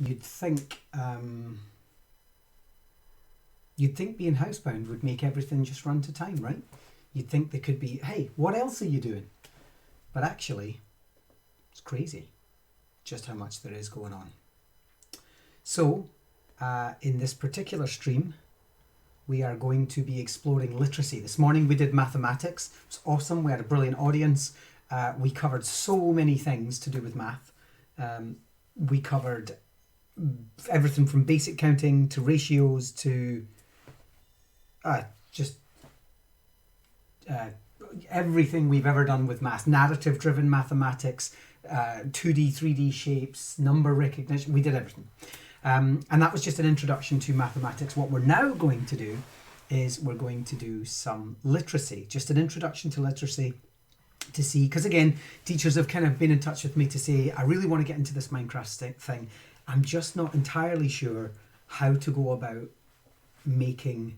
you'd think being housebound would make everything just run to time, right? You'd think there could be, hey, what else are you doing? But actually, it's crazy just how much there is going on. So, in this particular stream, we are going to be exploring literacy. This morning we did mathematics. It was awesome. We had a brilliant audience. We covered so many things to do with math. We covered everything from basic counting to ratios to everything we've ever done with math. Narrative-driven mathematics, 2D, 3D shapes, number recognition. We did everything. And that was just an introduction to mathematics. What we're now going to do is we're going to do some literacy, just an introduction to literacy to see, because again, teachers have kind of been in touch with me to say, I really want to get into this Minecraft thing. I'm just not entirely sure how to go about making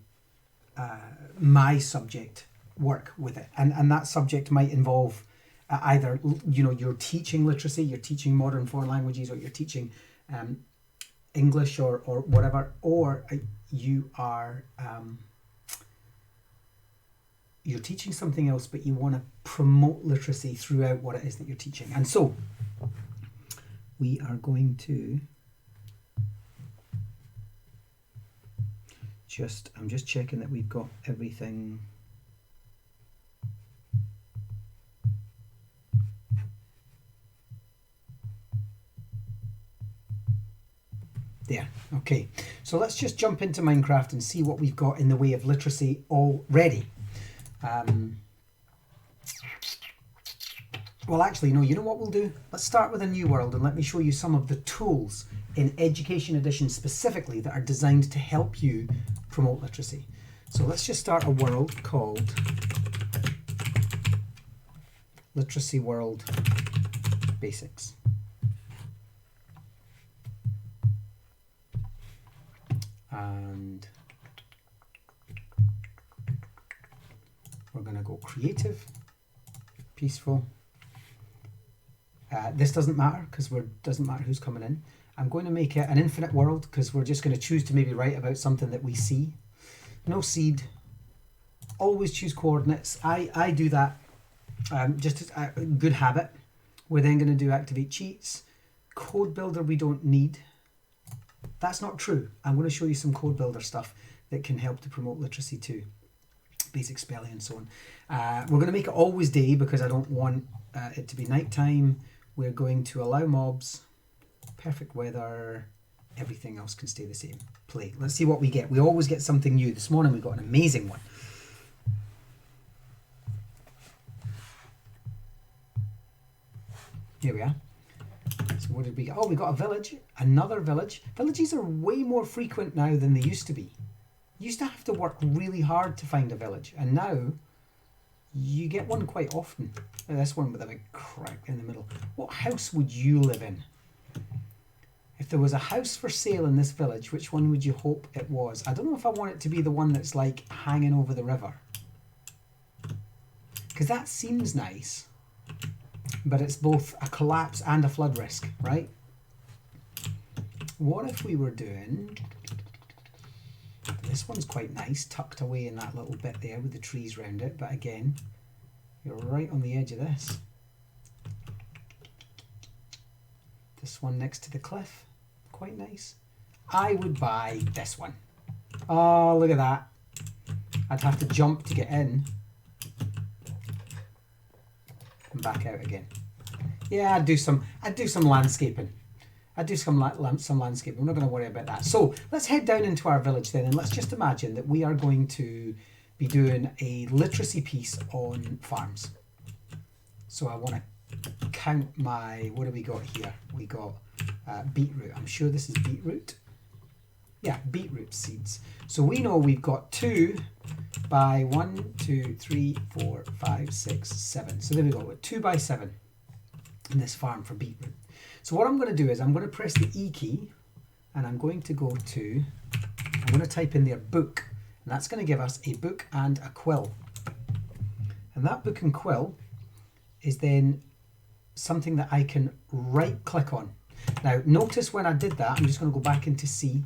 my subject work with it. And that subject might involve either, you're teaching literacy, you're teaching modern foreign languages, or you're teaching English or whatever, or you are you're teaching something else, but you want to promote literacy throughout what it is that you're teaching. And so we are going to I'm just checking that we've got everything. There, okay. So let's just jump into Minecraft and see what we've got in the way of literacy already. Well, actually, no, you know what we'll do? Let's start with a new world and let me show you some of the tools in Education Edition specifically that are designed to help you promote literacy. So let's just start a world called Literacy World Basics. And we're going to go creative, peaceful. This doesn't matter because doesn't matter who's coming in. I'm going to make it an infinite world because we're just going to choose to maybe write about something that we see. No seed. Always choose coordinates. I do that just as a good habit. We're then going to do activate cheats. Code builder we don't need. That's not true. I'm going to show you some code builder stuff that can help to promote literacy too. Basic spelling and so on. We're going to make it always day because I don't want it to be nighttime. We're going to allow mobs, perfect weather, everything else can stay the same. Play. Let's see what we get. We always get something new. This morning we got an amazing one. Here we are. So what did we get? Oh, we got a village, another village. Villages are way more frequent now than they used to be. You used to have to work really hard to find a village, and now you get one quite often. This one with a big crack in the middle. What house would you live in? If there was a house for sale in this village, which one would you hope it was? I don't know if I want it to be the one that's like hanging over the river, because that seems nice, but it's both a collapse and a flood risk, right? What if we were doing... This one's quite nice, tucked away in that little bit there with the trees around it, but again, you're right on the edge of this. This one next to the cliff, quite nice. I would buy this one. Oh, look at that. I'd have to jump to get in and back out again. Yeah, I'd do some landscaping. I'd do some landscaping. We're not going to worry about that. So let's head down into our village then, and let's just imagine that we are going to be doing a literacy piece on farms. So I want to count my, what do we got here? We got beetroot. I'm sure this is beetroot. Yeah, beetroot seeds. So we know we've got 2 by 1, 2, 3, 4, 5, 6, 7. So there we go, 2 by 7 in this farm for beetroot. So what I'm going to do is I'm going to press the E key and I'm going to go to, I'm going to type in there book, and that's going to give us a book and a quill. And that book and quill is then something that I can right click on. Now, notice when I did that, I'm just going to go back into C.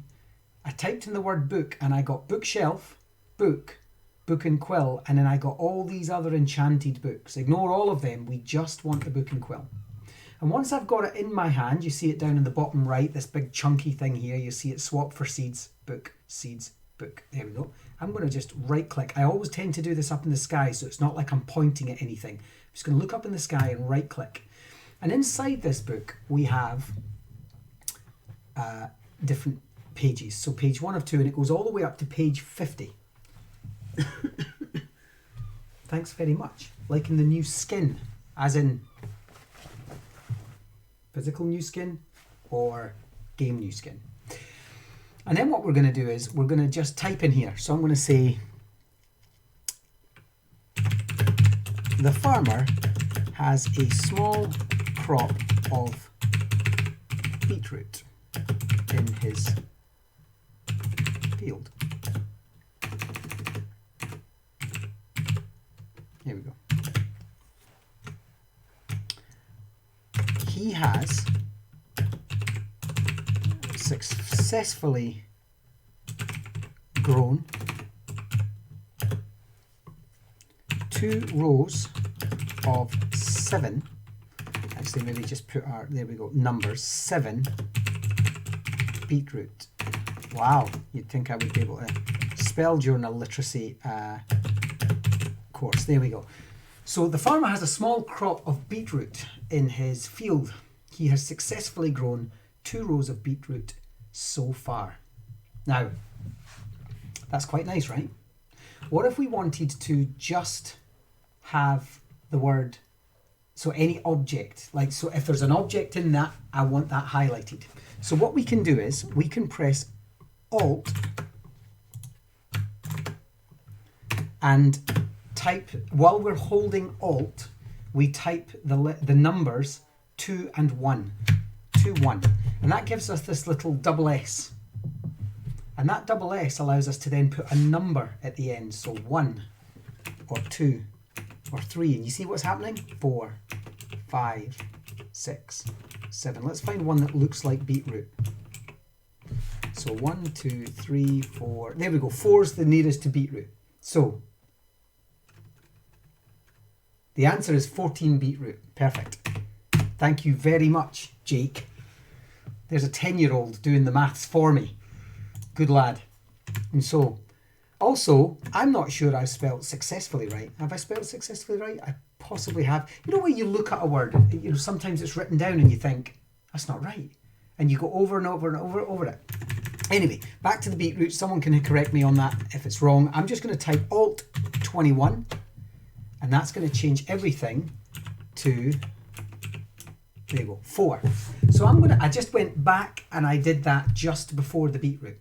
I typed in the word book and I got bookshelf, book, Book and Quill, and then I got all these other enchanted books. Ignore all of them. We just want the Book and Quill. And once I've got it in my hand, you see it down in the bottom right, this big chunky thing here. You see it swap for seeds, book, book. There we go. I'm going to just right click. I always tend to do this up in the sky, so it's not like I'm pointing at anything. I'm just going to look up in the sky and right click. And inside this book, we have different pages. So page 1 of 2, and it goes all the way up to page 50. Thanks very much. Liking the new skin, as in physical new skin or game new skin. And then what we're going to do is we're going to just type in here. So I'm going to say the farmer has a small crop of beetroot in his field. Here we go. He has successfully grown 2 rows of 7. Actually, maybe just put our, there we go, numbers, 7 beetroot. Wow, you'd think I would be able to spell journal literacy course. There we go. So the farmer has a small crop of beetroot in his field. He has successfully grown 2 rows of beetroot so far. Now, that's quite nice, right? What if we wanted to just have the word, so any object, like, so if there's an object in that, I want that highlighted. So what we can do is we can press Alt and type, while we're holding Alt, we type the numbers 2 and 1, 2, 1. And that gives us this little double S. And that double S allows us to then put a number at the end. So 1 or 2 or 3. And you see what's happening? 4, 5, 6, 7. Let's find one that looks like beetroot. So 1, 2, 3, 4. There we go. 4 is the nearest to beetroot. So the answer is 14 beetroot. Perfect. Thank you very much, Jake. There's a 10-year-old doing the maths for me. Good lad. And so, also, I'm not sure I've spelled successfully right. Have I spelled successfully right? I possibly have. You know when you look at a word, you know, sometimes it's written down and you think, that's not right. And you go over and over and over it. Anyway, back to the beetroot. Someone can correct me on that if it's wrong. I'm just going to type Alt 21, and that's going to change everything to, there you go, 4. So I just went back and I did that just before the beetroot.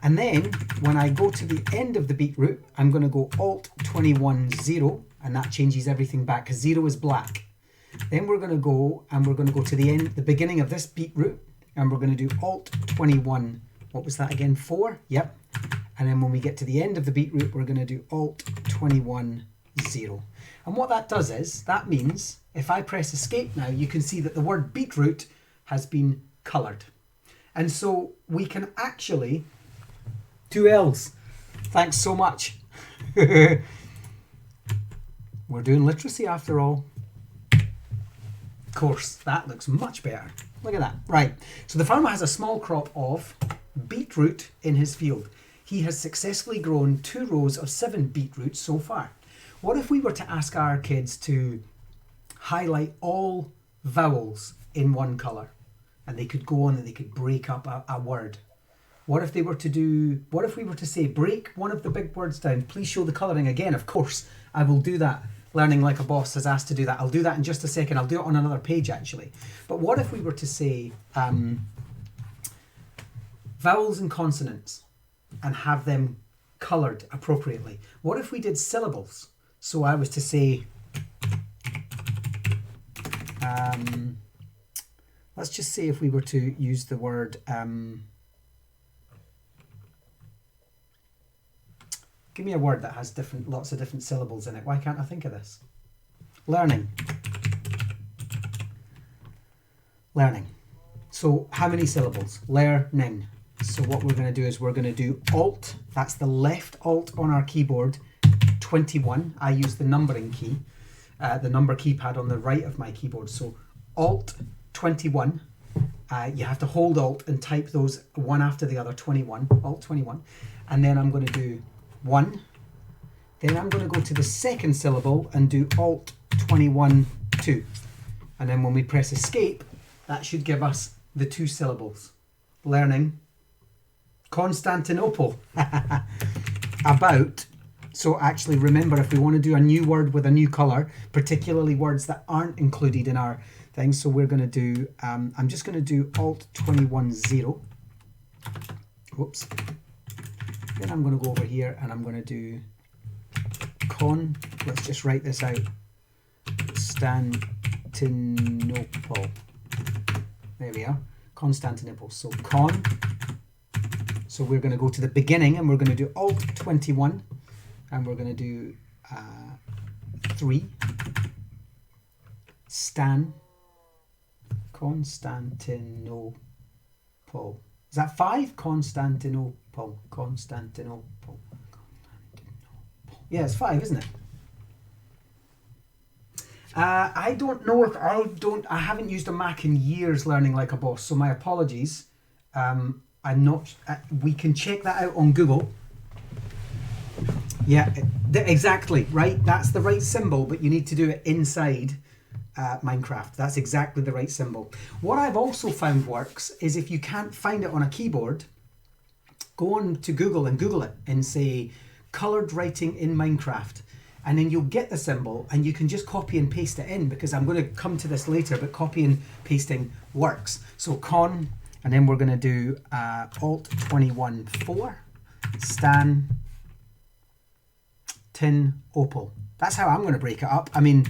And then when I go to the end of the beetroot, I'm going to go Alt 21 0, and that changes everything back because 0 is black. Then we're going to go to the end, the beginning of this beetroot, and we're going to do Alt 21. What was that again? 4? Yep. And then when we get to the end of the beetroot, we're going to do Alt 21 0. And what that does is, that means if I press escape now, you can see that the word beetroot has been coloured. And so we can actually, 2 L's. Thanks so much. We're doing literacy after all. Of course, that looks much better. Look at that. Right. So the farmer has a small crop of beetroot in his field. He has successfully grown 2 rows of 7 beetroots so far. What if we were to ask our kids to highlight all vowels in one colour, and they could go on and they could break up a word? What if we were to say, break one of the big words down, please show the colouring again? Of course, I will do that. Learning Like a Boss has asked to do that. I'll do that in just a second. I'll do it on another page actually. But what if we were to say vowels and consonants and have them coloured appropriately? What if we did syllables? So I was to say, let's just say if we were to use the word, give me a word that has lots of different syllables in it. Why can't I think of this? Learning. So how many syllables? Learning. So what we're going to do is we're going to do Alt, that's the left Alt on our keyboard, 21. I use the numbering key, the number keypad on the right of my keyboard. So Alt 21. You have to hold Alt and type those one after the other, 21, Alt 21. And then I'm going to do 1. Then I'm going to go to the second syllable and do Alt 21, 2. And then when we press Escape, that should give us the 2 syllables. Learning. Constantinople. About. So actually remember, if we want to do a new word with a new colour, particularly words that aren't included in our thing, so we're going to do, I'm just going to do Alt 21, 0. Whoops. Then I'm going to go over here and I'm going to do let's just write this out. Constantinople. There we are. Constantinople. So So we're going to go to the beginning and we're going to do Alt 21 and we're going to do 3. Constantinople. Is that 5? Constantinople. Yeah, it's 5, isn't it? I don't know if I haven't used a Mac in years learning like a boss, so my apologies. I'm not, we can check that out on Google. Yeah, exactly, right? That's the right symbol, but you need to do it inside Minecraft. That's exactly the right symbol. What I've also found works is if you can't find it on a keyboard, go on to Google and Google it and say coloured writing in Minecraft. And then you'll get the symbol and you can just copy and paste it in, because I'm going to come to this later, but copy and pasting works. So and then we're going to do Alt 21, 4, Opal. That's how I'm going to break it up. I mean,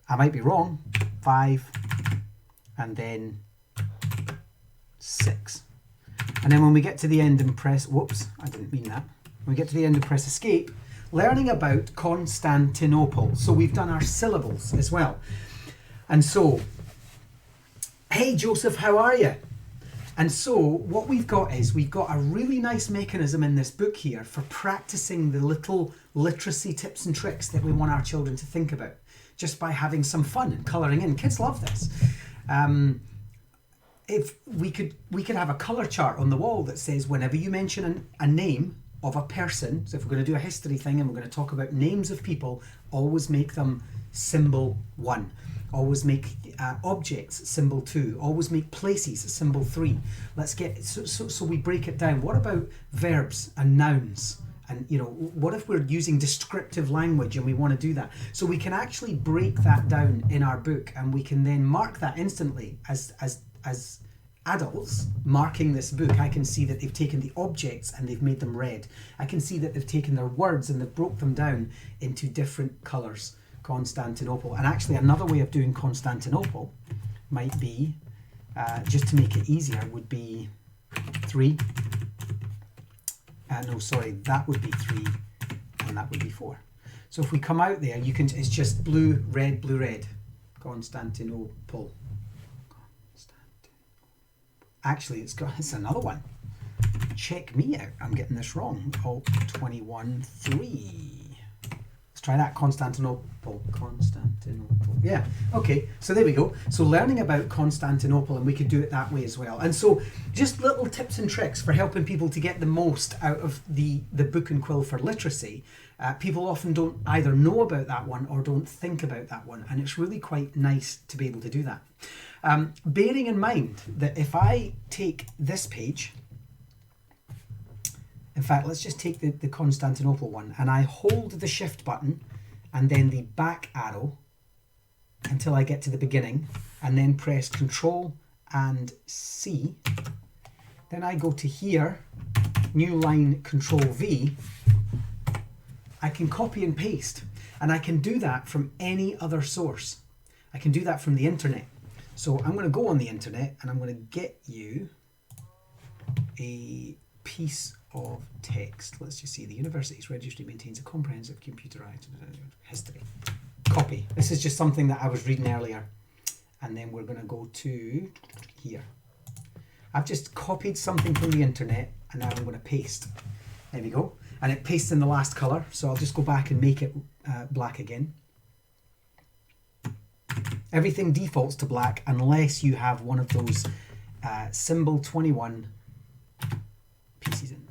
I might be wrong. 5 and then 6. And then when we get to the end and press, whoops, I didn't mean that. When we get to the end and press Escape, learning about Constantinople. So we've done our syllables as well. And so, hey Joseph, how are you? And so what we've got is we've got a really nice mechanism in this book here for practicing the little literacy tips and tricks that we want our children to think about, just by having some fun and colouring in. Kids love this. If we could have a colour chart on the wall that says whenever you mention a name of a person, so if we're going to do a history thing and we're going to talk about names of people, always make them symbol 1. Always make objects symbol 2. Always make places symbol 3. Let's get so we break it down. What about verbs and nouns? And you know, what if we're using descriptive language and we want to do that? So we can actually break that down in our book, and we can then mark that instantly as adults marking this book. I can see that they've taken the objects and they've made them red. I can see that they've taken their words and they've broke them down into different colours. Constantinople. And actually another way of doing Constantinople might be, just to make it easier, would be 3. No, sorry, that would be 3 and that would be 4. So if we come out there, you can, it's just blue, red, blue, red. Constantinople. Actually, it's another one. Check me out. I'm getting this wrong. Alt 21, 3. Let's try that. Constantinople. Yeah. Okay. So there we go. So learning about Constantinople, and we could do it that way as well. And so just little tips and tricks for helping people to get the most out of the Book and Quill for literacy. People often don't either know about that one or don't think about that one. And it's really quite nice to be able to do that. Bearing in mind that if I take this page, in fact, let's just take the Constantinople one, and I hold the shift button and then the back arrow until I get to the beginning, and then press Control and C. Then I go to here, new line, Control V. I can copy and paste, and I can do that from any other source. I can do that from the internet. So I'm going to go on the internet and I'm going to get you a piece of text. Let's just see. The university's registry maintains a comprehensive computerized history. Copy. This is just something that I was reading earlier. And then we're going to go to here. I've just copied something from the internet and now I'm going to paste. There we go. And it pastes in the last colour, so I'll just go back and make it black again. Everything defaults to black unless you have one of those symbol 21 pieces in.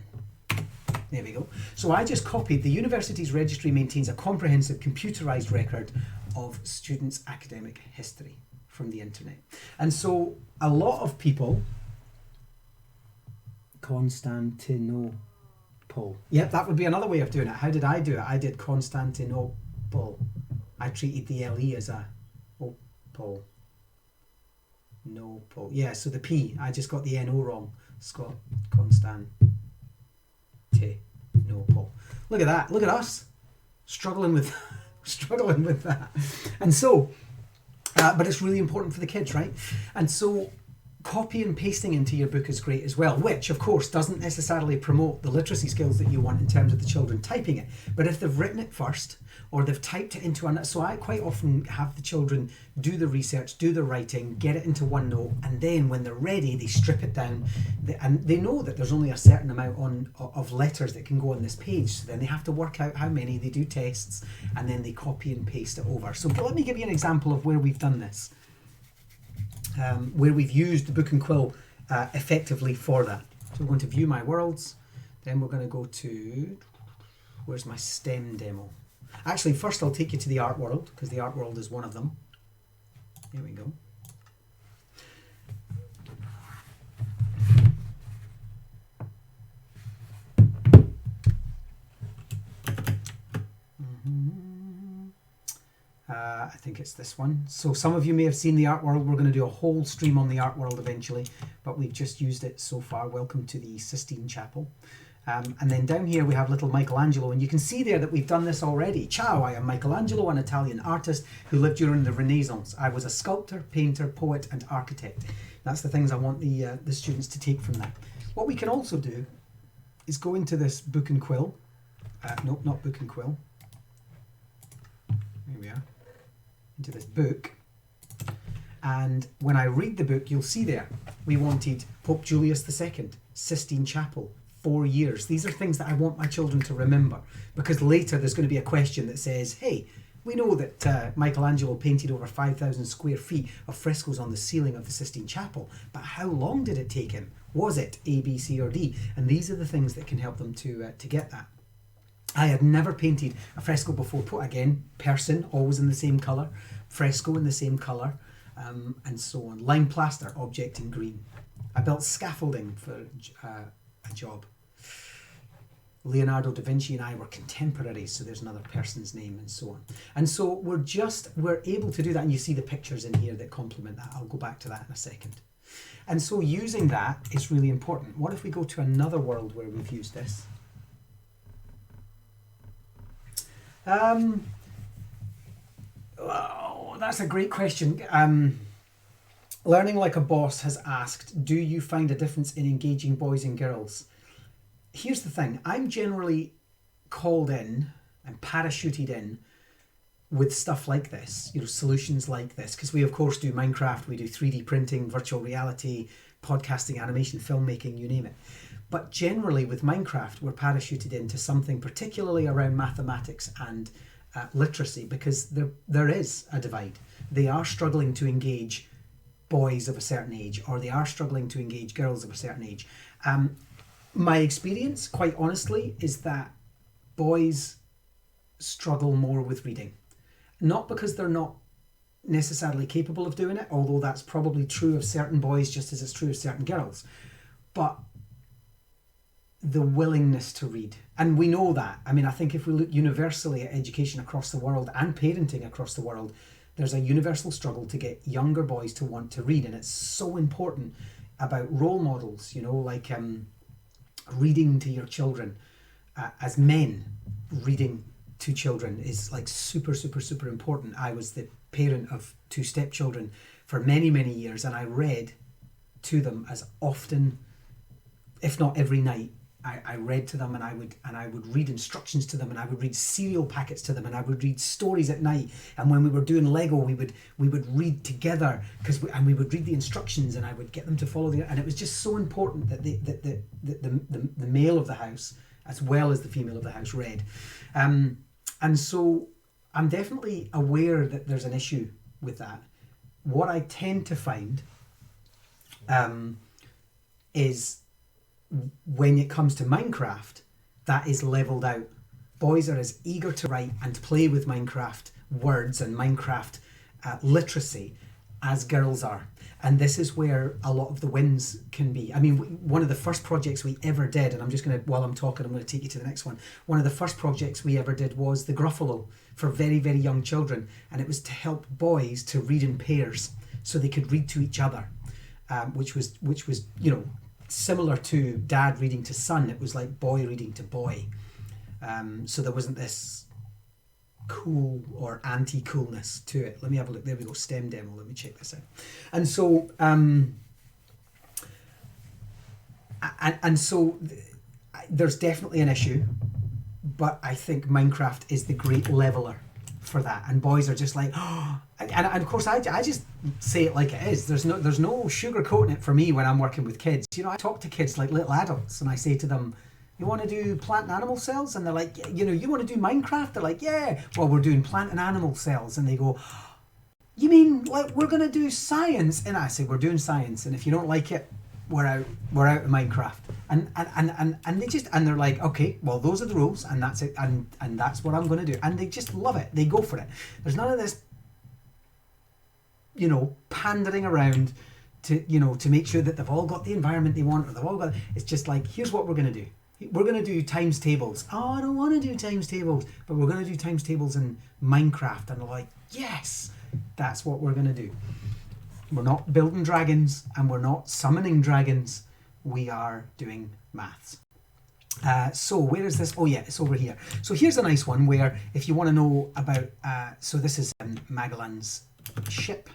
There we go. So I just copied, the university's registry maintains a comprehensive computerised record of students' academic history from the internet. And so a lot of people, Constantinople. Yep, that would be another way of doing it. How did I do it? I did Constantinople. I treated the LE as a opal. No pole. Yeah, so the P, I just got the NO wrong. Scott, Constantinople. Look at that. Look at us struggling with that. And so, but it's really important for the kids, right? And so copy and pasting into your book is great as well, which of course doesn't necessarily promote the literacy skills that you want in terms of the children typing it. But if they've written it first or they've typed it into so I quite often have the children do the research, do the writing, get it into OneNote, and then when they're ready, they strip it down. And they know that there's only a certain amount of letters that can go on this page. So then they have to work out how many, they do tests, and then they copy and paste it over. So let me give you an example of where we've done this. Where we've used the Book and Quill effectively for that. So we're going to view my worlds, then we're going to go to, where's my STEM demo? Actually, first I'll take you to the art world, because the art world is one of them. There we go. I think it's this one. So some of you may have seen the art world. We're going to do a whole stream on the art world eventually, but we've just used it so far. Welcome to the Sistine Chapel. And then down here we have little Michelangelo, and you can see there that we've done this already. Ciao, I am Michelangelo, an Italian artist who lived during the Renaissance. I was a sculptor, painter, poet and architect. That's the things I want the students to take from that. What we can also do is go into this Book and Quill. Nope, not Book and Quill. Here we are. Into this book, and when I read the book, you'll see there we wanted Pope Julius II, Sistine Chapel, 4 years. These are things that I want my children to remember, because later there's going to be a question that says, hey, we know that Michelangelo painted over 5,000 square feet of frescoes on the ceiling of the Sistine Chapel, but how long did it take him? Was it A, B, C or D? And these are the things that can help them to get that. I had never painted a fresco before. Again, person, always in the same colour. Fresco in the same colour, and so on. Lime plaster, object in green. I built scaffolding for a job. Leonardo da Vinci and I were contemporaries, so there's another person's name and so on. And so we're able to do that, and you see the pictures in here that complement that. I'll go back to that in a second. And so using that is really important. What if we go to another world where we've used this? Oh, that's a great question. Learning Like a Boss has asked, do you find a difference in engaging boys and girls? Here's the thing. I'm generally called in and parachuted in with stuff like this, solutions like this, because we of course do Minecraft, we do 3D printing, virtual reality, podcasting, animation, filmmaking, you name it. But generally with Minecraft, we're parachuted into something particularly around mathematics and literacy, because there is a divide. They are struggling to engage boys of a certain age, or they are struggling to engage girls of a certain age. My experience, quite honestly, is that boys struggle more with reading. Not because they're not necessarily capable of doing it, although that's probably true of certain boys just as it's true of certain girls, but the willingness to read. And we know that. I mean, I think if we look universally at education across the world and parenting across the world, there's a universal struggle to get younger boys to want to read. And it's so important about role models, like reading to your children. As men, reading to children is like super, super, super important. I was the parent of 2 stepchildren for many, many years, and I read to them as often, if not every night, I read to them, and I would read instructions to them, and I would read cereal packets to them, and I would read stories at night. And when we were doing Lego, we would read together and we would read the instructions, and I would get them to follow and it was just so important that the male of the house as well as the female of the house read. And so I'm definitely aware that there's an issue with that. What I tend to find is when it comes to Minecraft, that is leveled out. Boys are as eager to write and play with Minecraft words and Minecraft literacy as girls are. And this is where a lot of the wins can be. I mean, one of the first projects we ever did, and I'm just going to, while I'm talking, I'm going to take you to the next one. One of the first projects we ever did was the Gruffalo for very, very young children. And it was to help boys to read in pairs so they could read to each other, which was, you know, similar to dad reading to son. It was like boy reading to boy. So there wasn't this cool or anti-coolness to it. Let me have a look. There we go. STEM demo. Let me check this out. And so there's definitely an issue, but I think Minecraft is the great leveler for that. And boys are just like, oh, and of course I just say it like it is. There's no sugarcoating it for me when I'm working with kids. You know, I talk to kids like little adults, and I say to them, you want to do plant and animal cells? And they're like, you know, you want to do Minecraft? They're like, yeah. Well, we're doing plant and animal cells. And they go, you mean like we're going to do science? And I say, we're doing science. And if you don't like it, we're out of Minecraft. And they just, and they're like, okay, well, those are the rules, and that's it. And that's what I'm going to do. And they just love it. They go for it. There's none of this, you know, pandering around to, you know, to make sure that they've all got the environment they want, or they've all got, it's just like, here's what we're going to do. We're going to do times tables. Oh, I don't want to do times tables, but we're going to do times tables in Minecraft. And they're like, yes, that's what we're going to do. We're not building dragons, and we're not summoning dragons. We are doing maths. So where is this? Oh yeah, it's over here. So here's a nice one where if you want to know about, so this is Magellan's ship.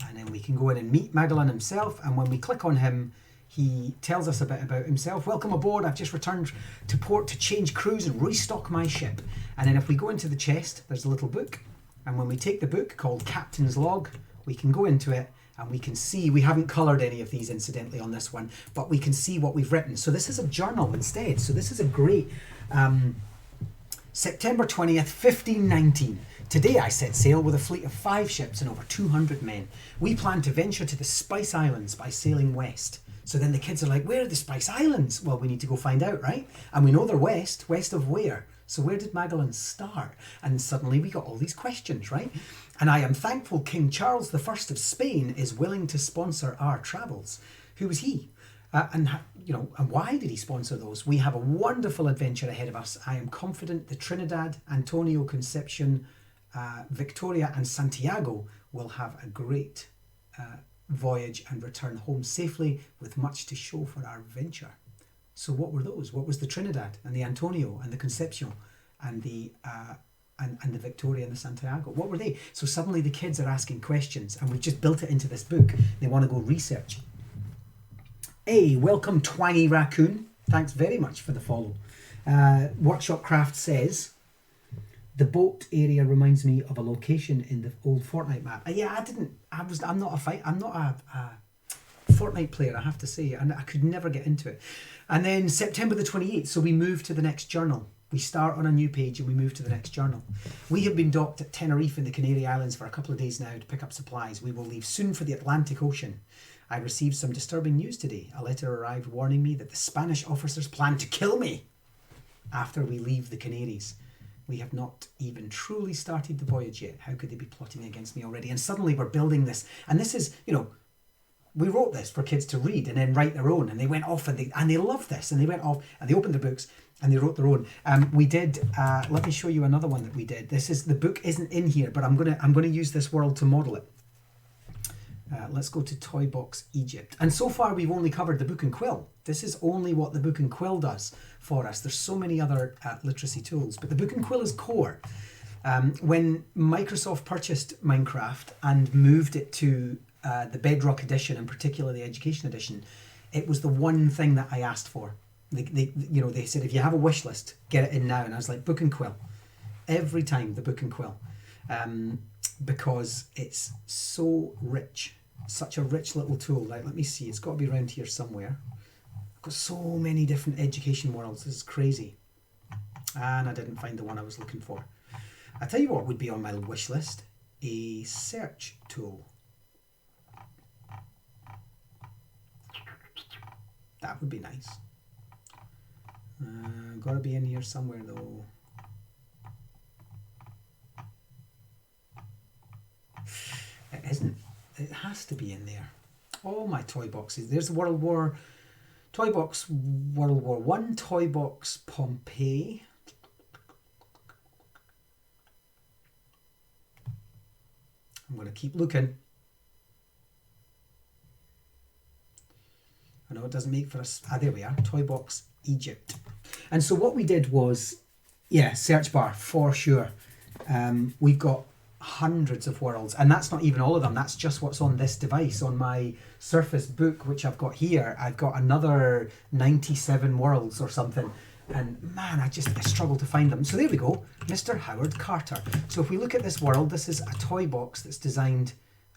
And then we can go in and meet Magellan himself. And when we click on him, he tells us a bit about himself. Welcome aboard. I've just returned to port to change crews and restock my ship. And then if we go into the chest, there's a little book. And when we take the book called Captain's Log, we can go into it and we can see, we haven't coloured any of these incidentally on this one, but we can see what we've written. So this is a journal instead. So this is a great, September 20th, 1519. Today I set sail with a fleet of 5 ships and over 200 men. We plan to venture to the Spice Islands by sailing west. So then the kids are like, where are the Spice Islands? Well, we need to go find out, right? And we know they're west of where? So where did Magellan start? And suddenly we got all these questions, right? And I am thankful King Charles I of Spain is willing to sponsor our travels. Who was he? And why did he sponsor those? We have a wonderful adventure ahead of us. I am confident the Trinidad, Antonio, Concepcion, Victoria and Santiago will have a great voyage and return home safely with much to show for our venture. So what were those? What was the Trinidad and the Antonio and the Concepcion and the and the Victoria and the Santiago? What were they? So suddenly the kids are asking questions, and we've just built it into this book. They want to go research. Hey, welcome Twangy Raccoon. Thanks very much for the follow. Workshop Craft says, the boat area reminds me of a location in the old Fortnite map. I'm not a Fortnite player, I have to say, and I could never get into it. And then September the 28th, so we move to the next journal. We start on a new page and we move to the next journal. We have been docked at Tenerife in the Canary Islands for a couple of days now to pick up supplies. We will leave soon for the Atlantic Ocean. I received some disturbing news today. A letter arrived warning me that the Spanish officers plan to kill me after we leave the Canaries. We have not even truly started the voyage yet. How could they be plotting against me already? And suddenly we're building this. And this is, we wrote this for kids to read and then write their own. And they went off and they loved this. And they went off and they opened the books and they wrote their own. We did, let me show you another one that we did. The book isn't in here, but I'm gonna use this world to model it. Let's go to Toy Box Egypt. And so far we've only covered the Book and Quill. This is only what the Book and Quill does for us. There's so many other literacy tools, but the Book and Quill is core. When Microsoft purchased Minecraft and moved it to the Bedrock edition, in particular the Education edition, it was the one thing that I asked for. They said, if you have a wish list, get it in now. And I was like, Book and Quill. Every time the Book and Quill. Because it's so rich. Such a rich little tool. Like, let me see. It's got to be around here somewhere. I've got so many different education worlds. This is crazy. And I didn't find the one I was looking for. I tell you what would be on my wish list. A search tool. That would be nice. Got to be in here somewhere though. It isn't. It has to be in there. All my toy boxes. There's Toy Box World War One, Toy Box Pompeii. I'm going to keep looking. I know it doesn't make for us. There we are. Toy Box Egypt. And so what we did was, yeah, search bar for sure. We've got hundreds of worlds, and that's not even all of them. That's just what's on this device. On my Surface Book, which I've got here, I've got another 97 worlds or something. And man, I struggle to find them. So there we go, Mr. Howard Carter. So if we look at this world, this is a toy box that's designed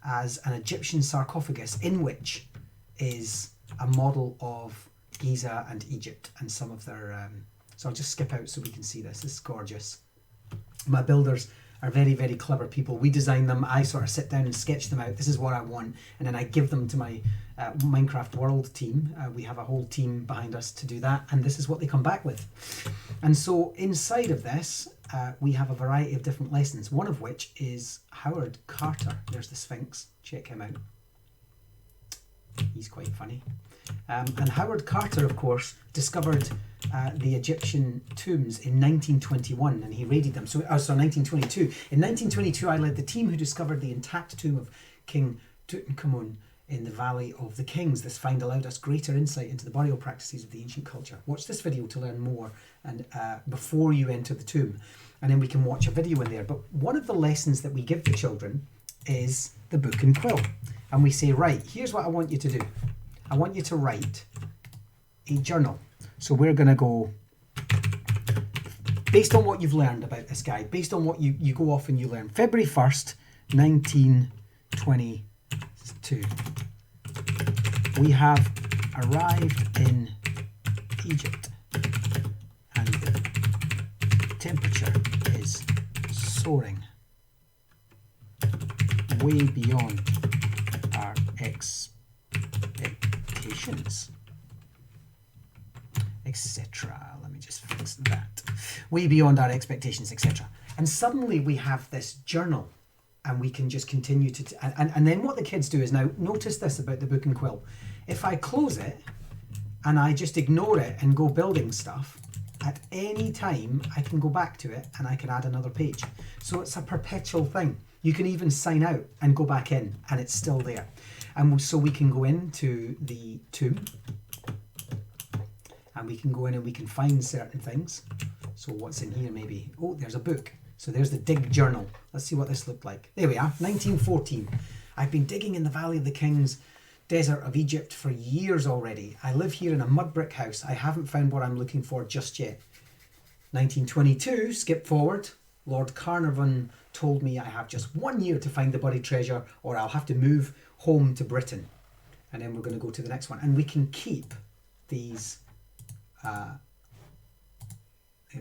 as an Egyptian sarcophagus, in which is a model of Giza and Egypt and some of their... so I'll just skip out so we can see this. This is gorgeous. My builders are very, very clever people. We design them. I sort of sit down and sketch them out. This is what I want. And then I give them to my Minecraft World team. We have a whole team behind us to do that. And this is what they come back with. And so inside of this, we have a variety of different lessons, one of which is Howard Carter. There's the Sphinx. Check him out. He's quite funny. And Howard Carter, of course, discovered the Egyptian tombs in 1921, and he raided them. So 1922. In 1922, I led the team who discovered the intact tomb of King Tutankhamun in the Valley of the Kings. This find allowed us greater insight into the burial practices of the ancient culture. Watch this video to learn more, and before you enter the tomb, and then we can watch a video in there. But one of the lessons that we give the children is the Book and Quill, and we say, right, here's what I want you to do. I want you to write a journal. So we're going to go, based on what you've learned about this guy, based on what you go off and you learn. February 1st, 1922. We have arrived in Egypt and the temperature is soaring way beyond our expectations, etc. Let me just fix that. Way beyond our expectations, etc. And suddenly we have this journal, and we can just continue to... And then what the kids do is, now notice this about the Book and Quill. If I close it and I just ignore it and go building stuff, at any time I can go back to it and I can add another page. So it's a perpetual thing. You can even sign out and go back in and it's still there. And so we can go into the tomb and we can go in and we can find certain things. So what's in here maybe? Oh, there's a book. So there's the dig journal. Let's see what this looked like. There we are, 1914. I've been digging in the Valley of the Kings desert of Egypt for years already. I live here in a mud brick house. I haven't found what I'm looking for just yet. 1922, skip forward. Lord Carnarvon told me I have just 1 year to find the buried treasure or I'll have to move home to Britain. And then we're going to go to the next one. And we can keep these... Here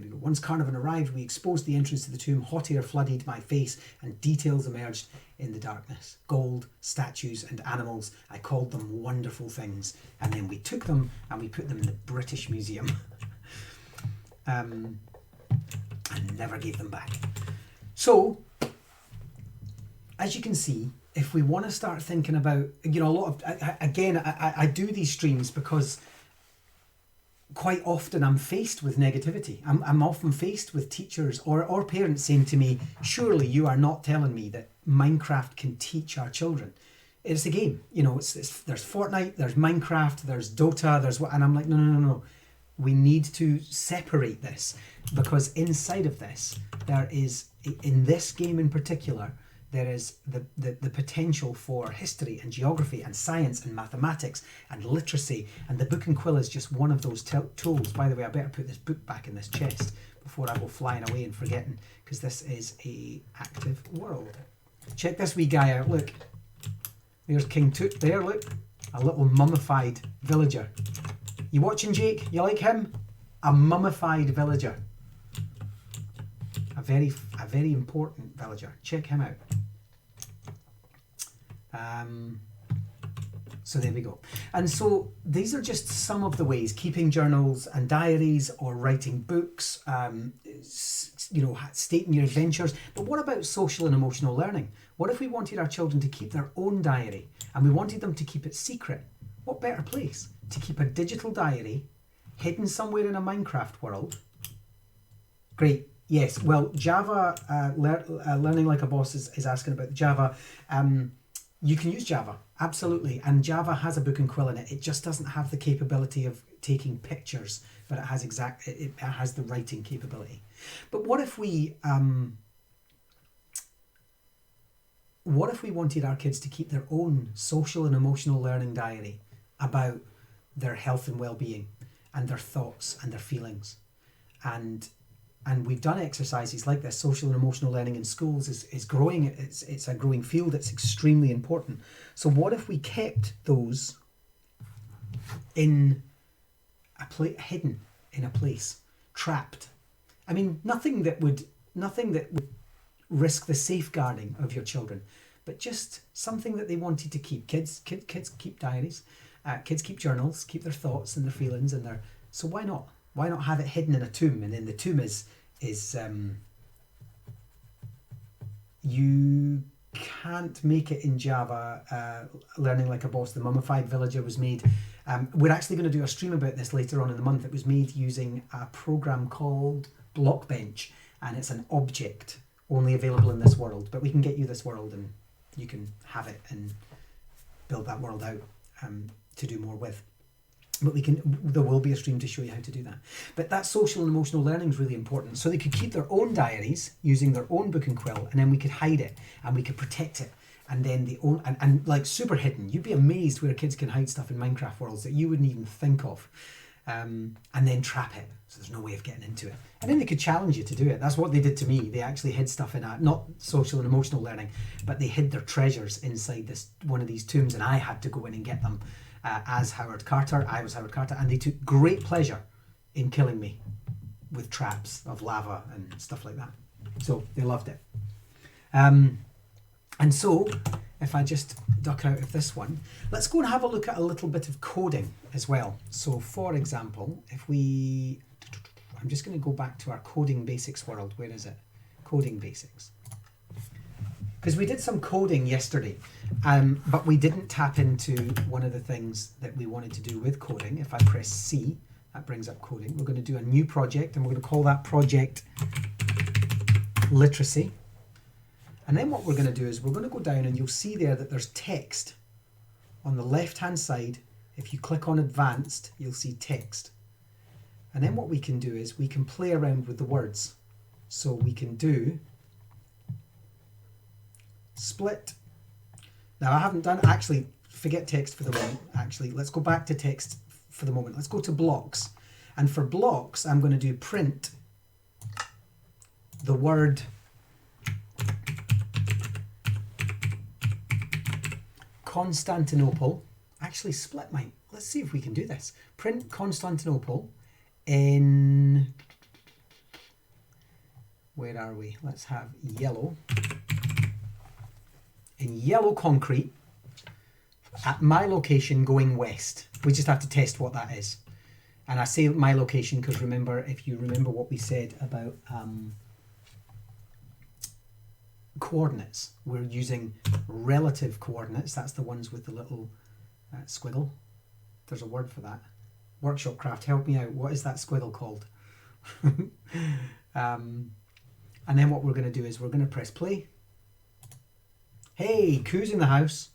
we go. Once Carnarvon arrived, we exposed the entrance to the tomb. Hot air flooded my face and details emerged in the darkness. Gold, statues and animals. I called them wonderful things. And then we took them and we put them in the British Museum. And never gave them back. So, as you can see, if we want to start thinking about, you know, a lot of, I do these streams because quite often I'm faced with negativity. I'm often faced with teachers or parents saying to me, surely you are not telling me that Minecraft can teach our children. It's a game, you know, there's Fortnite, there's Minecraft, there's Dota, there's what, and I'm like, no. We need to separate this because inside of this, there is, in this game in particular, there is the potential for history and geography and science and mathematics and literacy, and the Book and Quill is just one of those tools. By the way, I better put this book back in this chest before I go flying away and forgetting, because this is a active world. Check this wee guy out, look. There's King Tut there, look. A little mummified villager. You watching, Jake? You like him? A mummified villager. A very important villager. Check him out. So there we go. And so these are just some of the ways: keeping journals and diaries, or writing books, you know, stating your adventures. But what about social and emotional learning? What if we wanted our children to keep their own diary and we wanted them to keep it secret? What better place to keep a digital diary hidden somewhere in a Minecraft world? Great. Yes. Well, Java, Learning Like a Boss is asking about Java. You can use Java, absolutely. And Java has a Book and Quill in it. It just doesn't have the capability of taking pictures, but it has it has the writing capability. But what if we wanted our kids to keep their own social and emotional learning diary about their health and well-being and their thoughts and their feelings? And we've done exercises like this. Social and emotional learning in schools is growing. It's a growing field. It's extremely important. So what if we kept those in hidden in a place, trapped? I mean, nothing that would risk the safeguarding of your children, but just something that they wanted to keep. Kids keep diaries. Kids keep journals, keep their thoughts and their feelings and their. So why not? Why not have it hidden in a tomb? And then the tomb is you can't make it in Java. Learning Like a Boss, the Mummified Villager was made. We're actually going to do a stream about this later on in the month. It was made using a program called Blockbench, and it's an object only available in this world. But we can get you this world, and you can have it and build that world out to do more with. But there will be a stream to show you how to do that. But that social and emotional learning is really important. So they could keep their own diaries using their own Book and Quill, and then we could hide it and we could protect it. And then and like super hidden. You'd be amazed where kids can hide stuff in Minecraft worlds that you wouldn't even think of. And then trap it, so there's no way of getting into it. And then they could challenge you to do it. That's what they did to me. They actually hid stuff in not social and emotional learning, but they hid their treasures inside one of these tombs, and I had to go in and get them. As Howard Carter, I was Howard Carter, and they took great pleasure in killing me with traps of lava and stuff like that. So they loved it. And so, if I just duck out of this one, let's go and have a look at a little bit of coding as well. So, for example, I'm just going to go back to our coding basics world. Where is it? Coding basics. Because we did some coding yesterday, but we didn't tap into one of the things that we wanted to do with coding. If I press C, that brings up coding. We're going to do a new project, and we're going to call that project Literacy. And then what we're going to do is we're going to go down, and you'll see there that there's text on the left-hand side. If you click on Advanced, you'll see text. And then what we can do is we can play around with the words. So we can do split. Now I haven't done, actually forget text for the moment. Actually, let's go back to text for the moment. Let's go to blocks. And for blocks, I'm going to do print the word Constantinople. Actually split mine. Let's see if we can do this. Print Constantinople in, where are we? Let's have yellow. In yellow concrete at my location going west. We just have to test what that is. And I say my location because if you remember what we said about coordinates, we're using relative coordinates. That's the ones with the little squiggle. There's a word for that. Workshop Craft, help me out. What is that squiggle called? And then what we're going to do is we're going to press play. Hey, Koo's in the house.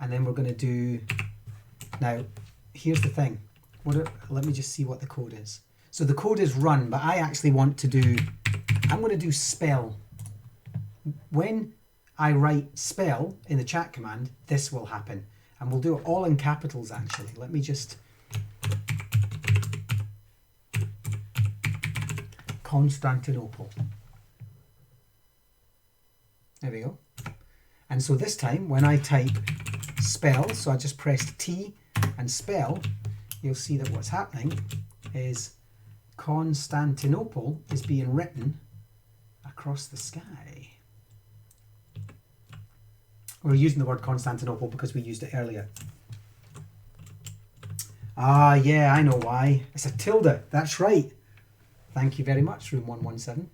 And then we're going to do, now, here's the thing. Let me just see what the code is. So the code is run, but I actually want to do, I'm going to do spell. When I write spell in the chat command, this will happen. And we'll do it all in capitals actually. Let me just... Constantinople. There we go. And so this time when I type spell, so I just pressed T and spell, you'll see that what's happening is Constantinople is being written across the sky. We're using the word Constantinople because we used it earlier. Ah, yeah, I know why. It's a tilde. That's right. Thank you very much, Room 117.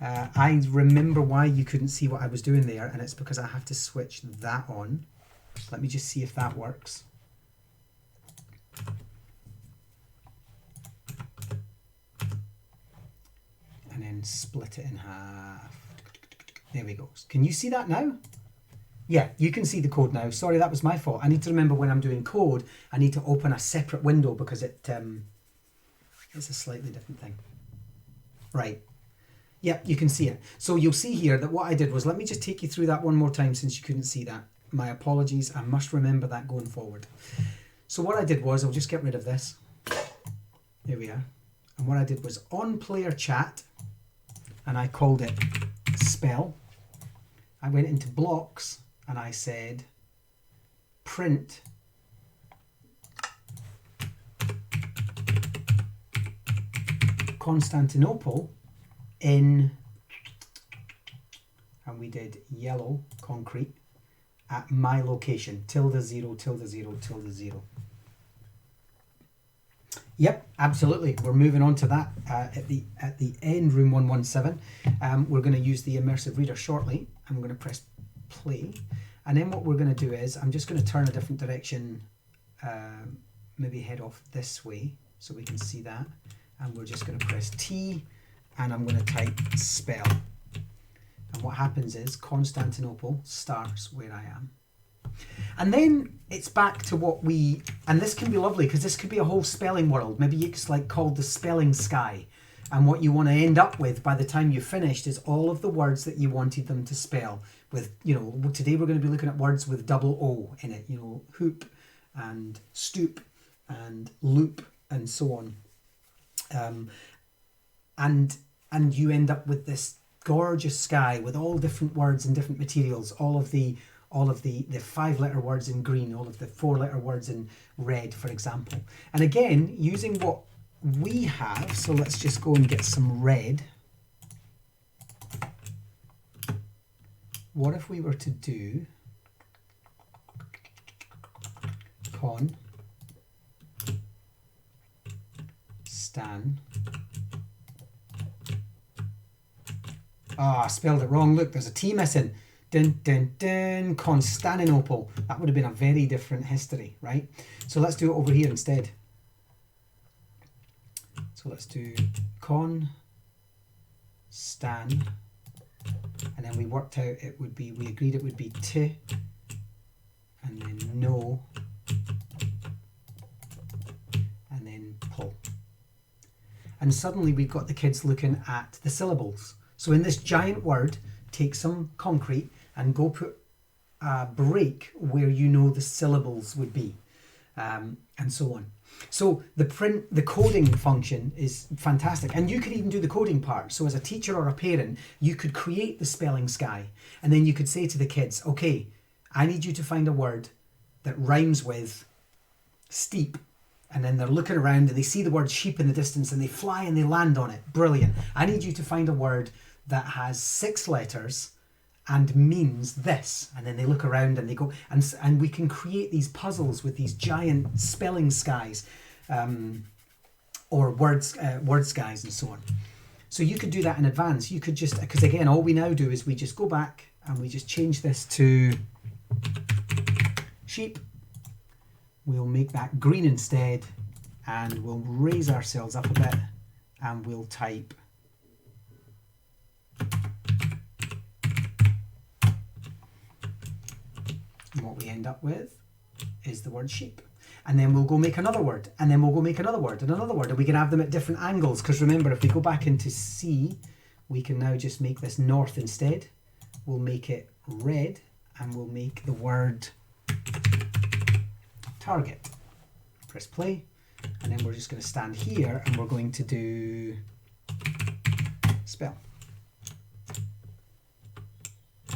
I remember why you couldn't see what I was doing there, and it's because I have to switch that on. Let me just see if that works. And then split it in half. There we go. Can you see that now? Yeah, you can see the code now. Sorry, that was my fault. I need to remember when I'm doing code, I need to open a separate window because it's a slightly different thing. Right. Yep, you can see it. So you'll see here that what I did was, let me just take you through that one more time since you couldn't see that. My apologies. I must remember that going forward. So what I did was, I'll just get rid of this. There we are. And what I did was on player chat, and I called it spell. I went into blocks and I said print Constantinople in, and we did yellow concrete at my location, ~0, ~0, ~0. Yep, absolutely. We're moving on to that at the end, room 117. We're going to use the Immersive Reader shortly. I'm going to press play. And then what we're going to do is, I'm just going to turn a different direction, maybe head off this way so we can see that. And we're just going to press T and I'm going to type spell. And what happens is Constantinople starts where I am. And then it's back to what we, and this can be lovely because this could be a whole spelling world. Maybe it's like called the spelling sky. And what you want to end up with by the time you've finished is all of the words that you wanted them to spell with, you know, today we're going to be looking at words with double O in it, you know, hoop and stoop and loop and so on. And you end up with this gorgeous sky with all different words and different materials, all of the 5-letter words in green, all of the 4-letter words in red, for example. And again, using what we have, so let's just go and get some red. What if we were to do con stan? I spelled it wrong. Look, there's a T missing. Dun, dun, dun, Constantinople. That would have been a very different history, right? So let's do it over here instead. So let's do con stan, and then we worked out it would be, we agreed it would be t, and then no, and then pull. And suddenly we've got the kids looking at the syllables. So in this giant word, take some concrete and go put a break where you know the syllables would be, and so on. So the coding function is fantastic, and you could even do the coding part. So as a teacher or a parent, you could create the spelling sky, and then you could say to the kids, okay, I need you to find a word that rhymes with steep. And then they're looking around and they see the word sheep in the distance and they fly and they land on it. Brilliant. I need you to find a word that has 6 letters and means this. And then they look around and they go, and we can create these puzzles with these giant spelling skies, or word skies and so on. So you could do that in advance. You could just, because again, all we now do is we just go back and we just change this to sheep. We'll make that green instead, and we'll raise our cells up a bit, and we'll type and what we end up with is the word sheep. And then we'll go make another word, and then we'll go make another word and another word, and we can have them at different angles, because remember, if we go back into C, we can now just make this north instead. We'll make it red and we'll make the word target. Press play, and then we're just going to stand here and we're going to do spell.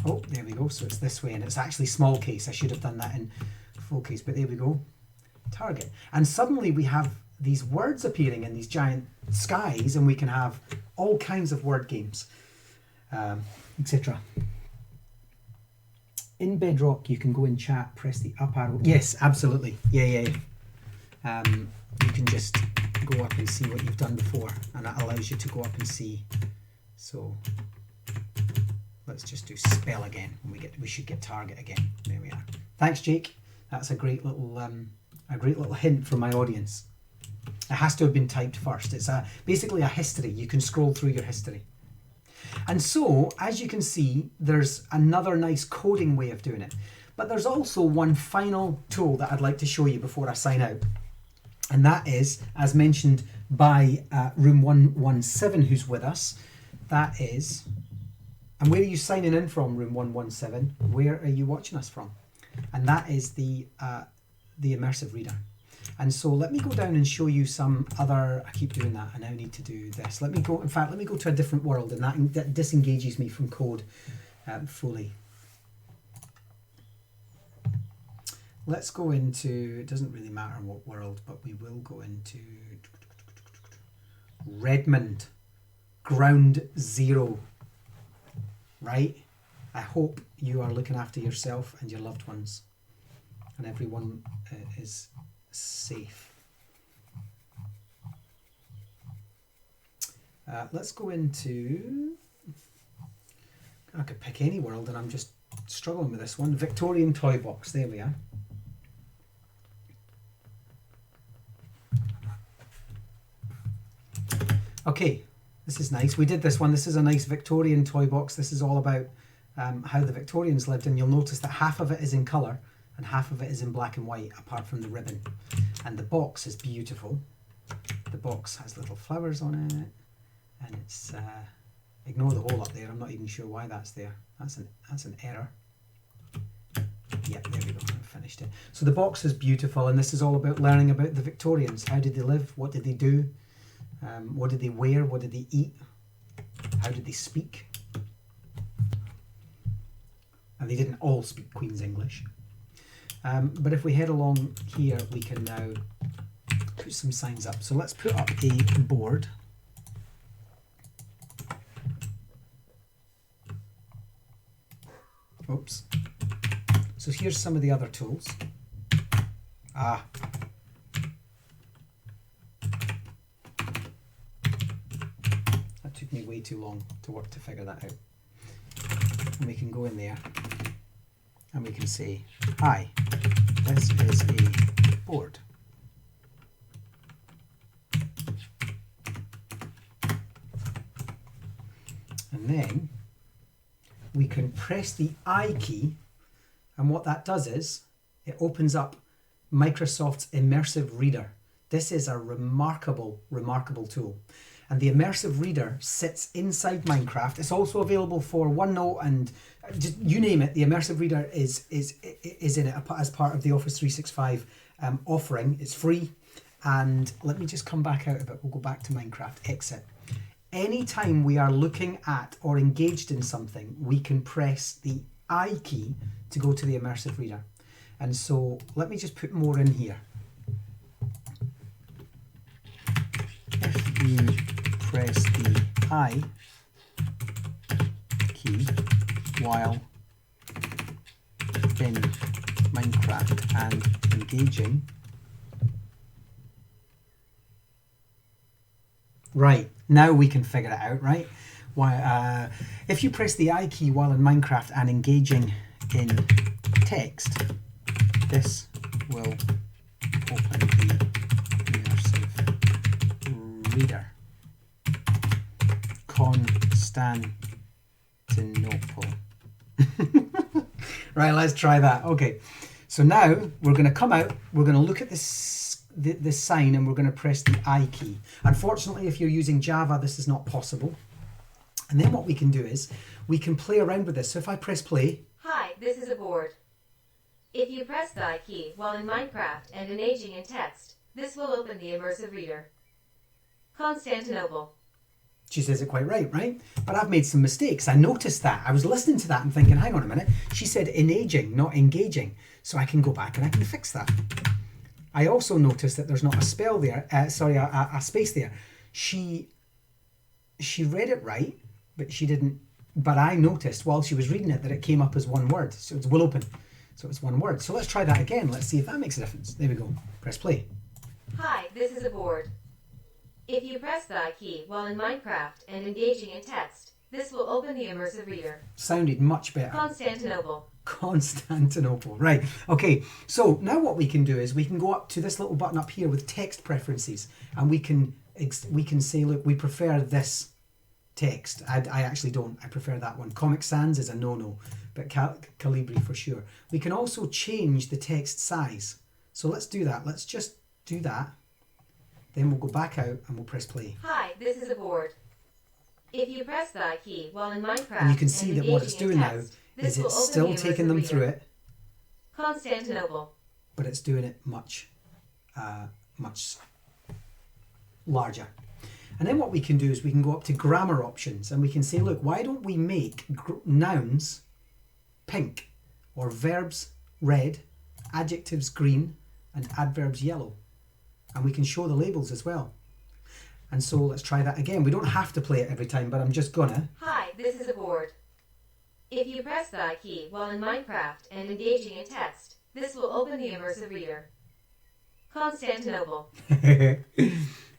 Oh, there we go. So it's this way, and it's actually small case. I should have done that in full case, but there we go. Target. And suddenly we have these words appearing in these giant skies, and we can have all kinds of word games, etc. In Bedrock, you can go in chat, press the up arrow. Yes, absolutely. Yeah. You can just go up and see what you've done before, and that allows you to go up and see. So let's just do spell again. We should get target again. There we are. Thanks, Jake. That's a great little hint from my audience. It has to have been typed first. It's basically a history. You can scroll through your history. And so, as you can see, there's another nice coding way of doing it. But there's also one final tool that I'd like to show you before I sign out. And that is, as mentioned by Room 117, who's with us, that is, and where are you signing in from, Room 117? Where are you watching us from? And that is the Immersive Reader. And so let me go down and show you some other, I keep doing that, I now need to do this. Let me go to a different world, and that disengages me from code fully. Let's go into, it doesn't really matter what world, but we will go into Redmond, Ground Zero, right? I hope you are looking after yourself and your loved ones, and everyone is safe. Let's go into, I could pick any world, and I'm just struggling with this one. Victorian Toy Box, there we are. Okay, this is nice. We did this one. This is a nice Victorian toy box. This is all about how the Victorians lived, and you'll notice that half of it is in colour and half of it is in black and white, apart from the ribbon. And the box is beautiful. The box has little flowers on it, and it's ignore the hole up there. I'm not even sure why that's there. That's an error. Yeah, there we go. I finished it. So the box is beautiful, and this is all about learning about the Victorians. How did they live? What did they do? What did they wear? What did they eat? How did they speak? And they didn't all speak Queen's English. But if we head along here, we can now put some signs up. So let's put up a board. Oops. So here's some of the other tools. That took me way too long to figure that out. And we can go in there and we can say, hi, this is a board. And then we can press the I key, and what that does is it opens up Microsoft's Immersive Reader. This is a remarkable, remarkable tool. And the Immersive Reader sits inside Minecraft. It's also available for OneNote and just, you name it. The Immersive Reader is in it as part of the Office 365 offering. It's free. And let me just come back out of it. We'll go back to Minecraft. Exit. Anytime we are looking at or engaged in something, we can press the I key to go to the Immersive Reader. And so let me just put more in here. If you press the I key while in Minecraft and engaging. Right, now we can figure it out, right? Why, if you press the I key while in Minecraft and engaging in text, this will open the Immersive Reader. Constantinople. Right, let's try that. Okay, so now we're going to come out, we're going to look at this sign, and we're going to press the I key. Unfortunately, if you're using Java, this is not possible. And then what we can do is we can play around with this. So if I press play, Hi, this is a board. If you press the I key while in Minecraft and engaging in text, this will open the Immersive Reader. Constantinople. She says it quite right? But I've made some mistakes. I noticed that. I was listening to that and thinking, hang on a minute. She said enaging, not engaging. So I can go back and I can fix that. I also noticed that there's not a spell there. A space there. She read it right, but she didn't. But I noticed while she was reading it that it came up as one word. So it's will open. So it's one word. So let's try that again. Let's see if that makes a difference. There we go. Press play. Hi, this is a board. If you press the I key while in Minecraft and engaging in text, this will open the Immersive Reader. Sounded much better. Constantinople. Constantinople. Right. Okay. So now what we can do is we can go up to this little button up here with text preferences, and we can say, look, we prefer this text. I actually don't. I prefer that one. Comic Sans is a no-no, but Calibri for sure. We can also change the text size. So let's do that. Let's just do that. Then we'll go back out and we'll press play. Hi, this is a board. If you press the I key while in Minecraft and you can see that what it's doing now is it's still taking them through it. Constantinople. But it's doing it much larger. And then what we can do is we can go up to grammar options and we can say, look, why don't we make nouns pink, or verbs red, adjectives green, and adverbs yellow. And we can show the labels as well. And so let's try that again. We don't have to play it every time, but I'm just gonna. Hi, this is a board. If you press the I key while in Minecraft and engaging in text, this will open the Immersive Reader. Constantinople.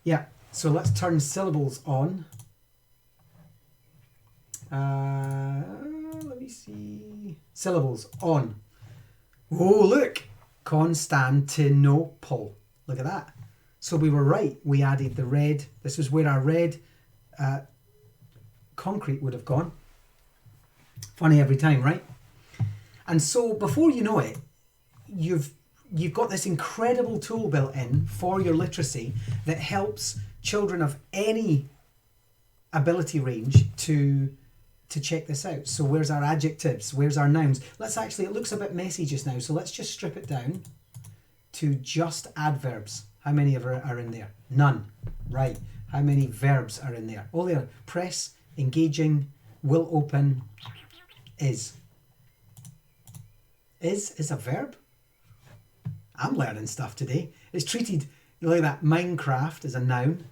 Yeah, so let's turn syllables on. Let me see. Syllables on. Oh, look! Constantinople. Look at that. So we were right. We added the red. This is where our red concrete would have gone. Funny every time, right? And so before you know it, you've got this incredible tool built in for your literacy that helps children of any ability range to check this out. So where's our adjectives? Where's our nouns? Let's actually, it looks a bit messy just now, so let's just strip it down to just adverbs. How many are in there? None. Right. How many verbs are in there? Oh, there. Press, engaging, will open, is. Is a verb? I'm learning stuff today. It's treated like that. Minecraft is a noun.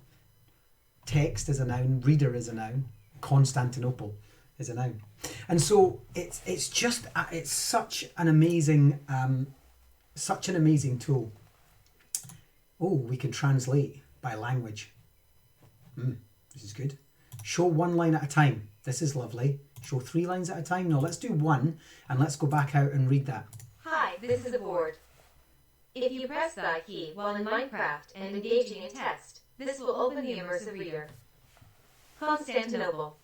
Text is a noun. Reader is a noun. Constantinople is a noun. And so it's such an amazing tool. Oh, we can translate by language. This is good. Show one line at a time. This is lovely. Show 3 lines at a time. No, let's do 1 and let's go back out and read that. Hi, this is a board. If you press the I key while in Minecraft and engaging in text, this will open the Immersive Reader. Constantinople.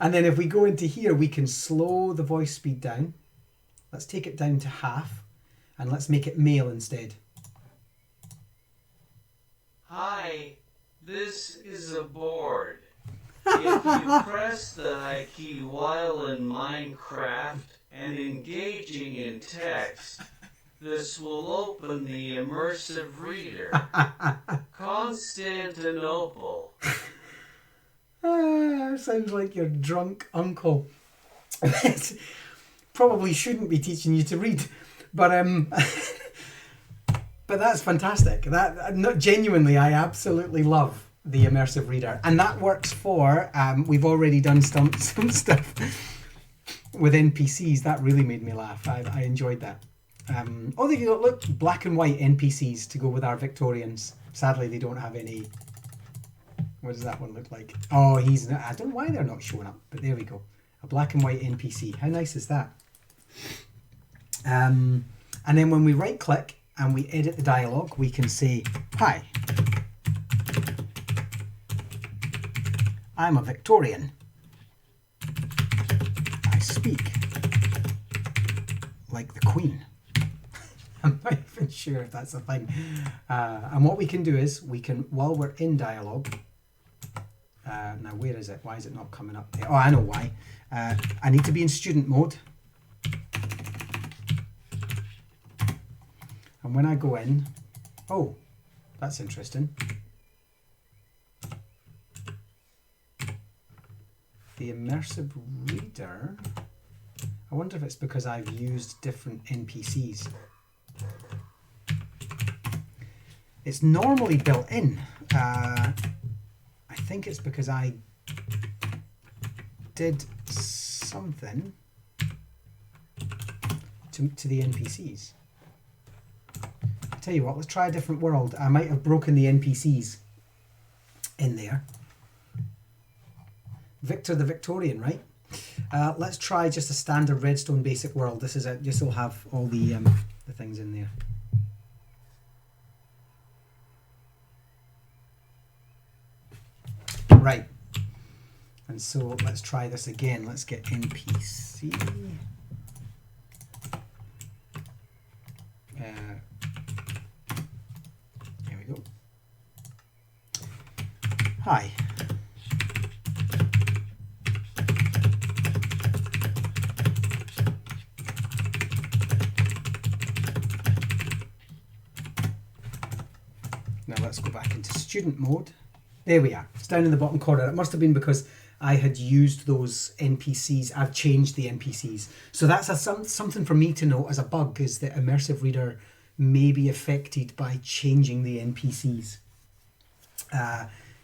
And then if we go into here, we can slow the voice speed down. Let's take it down to half and let's make it male instead. Hi, this is a board. If you press the I key while in Minecraft and engaging in text, this will open the Immersive Reader. Constantinople. Sounds like your drunk uncle. Probably shouldn't be teaching you to read, but that's fantastic. Not genuinely, I absolutely love the Immersive Reader, and that works for. We've already done some stuff with NPCs. That really made me laugh. I enjoyed that. Oh, they got, look, black and white NPCs to go with our Victorians. Sadly, they don't have any. What does that one look like? Oh, he's not. I don't know why they're not showing up, but there we go. A black and white NPC. How nice is that? And then when we right click and we edit the dialogue, we can say, hi, I'm a Victorian. I speak like the Queen. I'm not even sure if that's a thing. And what we can do is we can, while we're in dialogue, Now, where is it? Why is it not coming up there? Oh, I know why. I need to be in student mode. And when I go in, oh, that's interesting. The Immersive Reader, I wonder if it's because I've used different NPCs. It's normally built in. I think it's because I did something to the NPCs. I'll tell you what, let's try a different world. I might have broken the NPCs in there. Victor the Victorian, right? Let's try just a standard redstone basic world. This will have all the things in there. Right. And so let's try this again. Let's get NPC. Here we go. Hi. Now let's go back into student mode. There we are. It's down in the bottom corner. It must have been because I had used those NPCs. I've changed the NPCs. So that's something for me to note as a bug, is that Immersive Reader may be affected by changing the NPCs.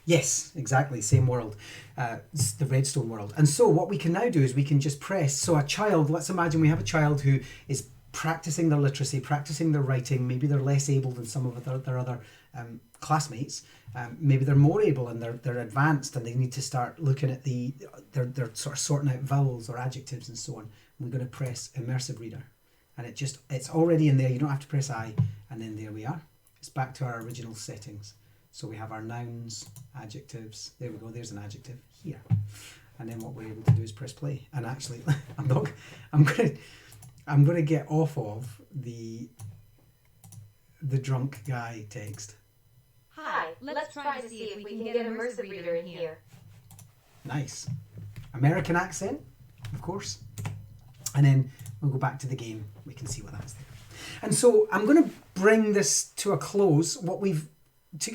Yes, exactly. Same world. It's the redstone world. And so what we can now do is we can just press. So a child, let's imagine we have a child who is practicing their literacy, practicing their writing. Maybe they're less able than some of their other classmates. Maybe they're more able and they're advanced and they need to start looking at they're sort of sorting out vowels or adjectives and so on. We're going to press Immersive Reader, and it's already in there. You don't have to press I, and then there we are. It's back to our original settings. So we have our nouns, adjectives. There we go. There's an adjective here, and then what we're able to do is press play. And actually, I'm going to get off of the drunk guy text. Hi, let's try to see if we can get Immersive Reader in here. Nice. American accent, of course. And then we'll go back to the game. We can see what that's there. And so I'm going to bring this to a close.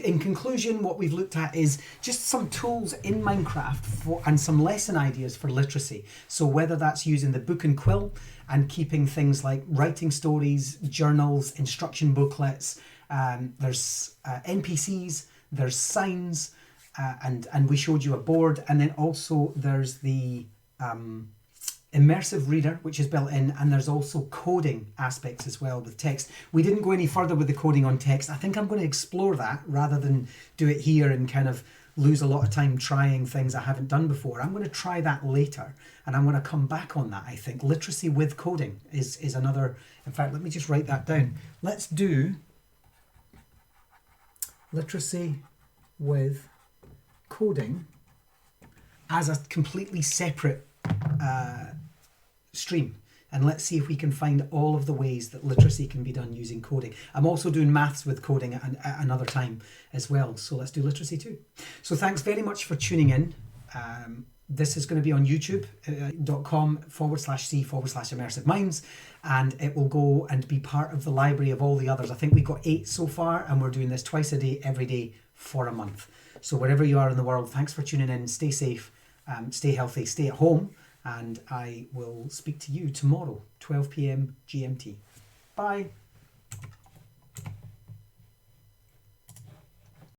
In conclusion, what we've looked at is just some tools in Minecraft and some lesson ideas for literacy. So whether that's using the Book and Quill and keeping things like writing stories, journals, instruction booklets, there's NPCs, there's signs, and we showed you a board, and then also there's the Immersive Reader, which is built in, and there's also coding aspects as well with text. We didn't go any further with the coding on text. I think I'm going to explore that rather than do it here and kind of lose a lot of time trying things I haven't done before. I'm going to try that later, and I'm going to come back on that. I think literacy with coding is another. In fact, let me just write that down. Let's do literacy with coding as a completely separate stream, and let's see if we can find all of the ways that literacy can be done using coding. I'm also doing maths with coding at another time as well, so let's do literacy too. So thanks very much for tuning in. This is going to be on youtube.com/c/immersive minds, and it will go and be part of the library of all the others. I think we've got 8 so far, and we're doing this twice a day, every day for a month. So wherever you are in the world, thanks for tuning in. Stay safe, stay healthy, stay at home, and I will speak to you tomorrow, 12 p.m. GMT. Bye.